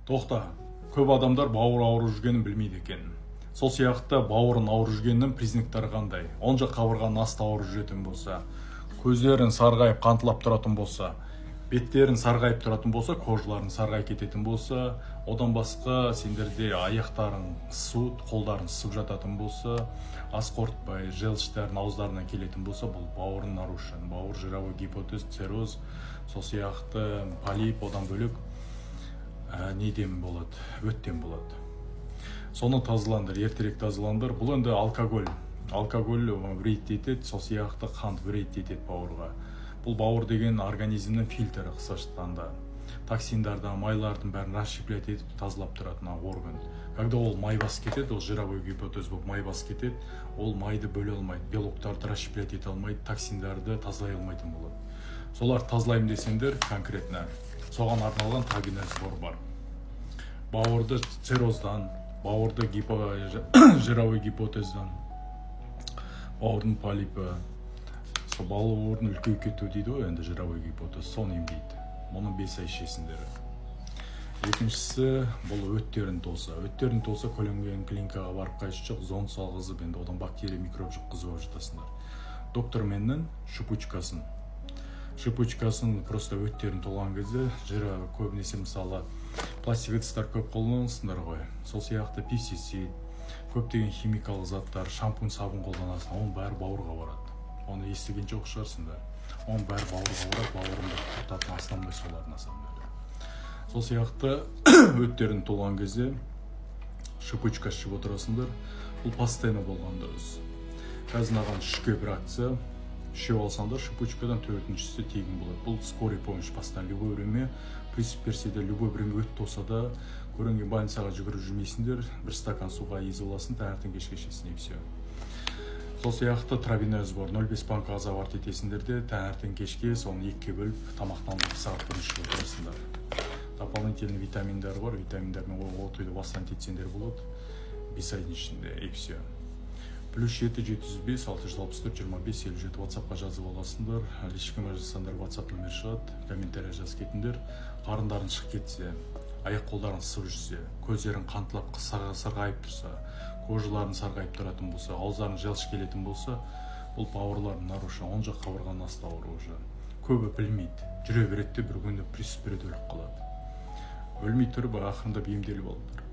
Тоқта, көп адамдар бауыр ауырып жүргенін білмейді екен. Сол сияқты бауырын ауырып жүргеннің признактары қандай? Оң жақ қабырғаның асты ауырып жүретін болса, көздерін сарғайып қантылап тұратын болса, беттерін сарғайып тұратын болса, кожаларын сарғайып кететін болса, одан басқа сендерде аяқтарың суыт, қолдарың ысып жататын болса, ас қорытпай, желчтердің ауыздарынан келетін болса, бұл бауырын нарушен, бауыр жировой гипотез, цирроз, сол сияқты полип, одан бөлек неден болады, өттен болады. Соны тазалаңдар, ертерек тазалаңдар. Бұл енді алкоголь вред етеді, сол сияқты қант вред етеді бауырға. Бұл бауыр деген организмнің фильтрі қысқаша. Токсиндарды, майлардың бәрін расщеплять етіп тазалап тұратын орган. Когда ол май басып кетеді, ол жировой гипотез болып май басып кетеді, ол майды бөле алмайды, белоктарды расщеплять ете алмайды, токсиндарды тазалай алмайтын болады. Солар тазалаймын десеңдер, конкретно соған арналған травинозбор бар. Бауырды цирроздан, бауырды жировой гипотездан, бауырдың полипі, бауырдың үлкейіп кетуі дейді ғой, енді жировой гипотез, соны емдейді. Мұны 5 ай ішесіңдер. Екіншісі, бұл өттерін толса. Өттерін толса, көлінген клиникаға барып қайшы жоқ, зонд салғызып, енді одан бактерия, микроб жұққызып жатасыңдар. Доктор менің шипучкасын просто өттерін толған кезде, жира көбінесе мысалы пластик ыдыстар көп қолданасыңдар ғой. Сол сияқты пестицид, көптеген химикалық заттар, шампунь, сабын қолданасың, оның бәрі бауырға барады. Оны естіген жоқ шығарсыңдар. Оның бәрі бауырға барады, бауырында құртатын основной солардың асамдары. Сол сияқты өттерін толған кезде шипучка ішіп отырасыңдар. Бұл постоянно болған дұрыс. Қазір маған үшке бір акция. Ішіп алсаңдар, шипучкадан төртіншісі тегін болады. Бұл скорый помощь постоянно любой время, приступ берсе де, любой время өт толса да, көрінген больницаға жүгіріп жүрмейсіңдер, бір стакан суға езіп аласың, таңертең кешке ішесің, и все. Сол сияқты травинозбор 0,5 банка заварт етесіңдер де, таңертең кешке соны 2-ге бөліп, тамақтанып сағат бұрын ішіп отырасыңдар. Дополнительный витаминдар бар, витаминдармен отойды бастан етсеңдер болады, 5 айдың ішінде, и все. +7 705 664 25 57 WhatsApp-қа жазып аласыңдар. Личкіме жазсаңдар, WhatsApp номер шығады, комментария жазып кетіңдер. Қарындарын шығып кетсе, аяқ қолдарын ысып жүрсе, көздерін қантылап сарғайып тұрса, кожаларын сарғайып тұратын болса, ауыздарың желч келетін болса, бұл бауырлардың нарушен, оң жақ қабырғаның асты ауруы уже. Көбі білмейді, жүре береді, бір күні приступ береді, өліп қалады. Өлмей тұрып, ақырында емделіп алыңдар.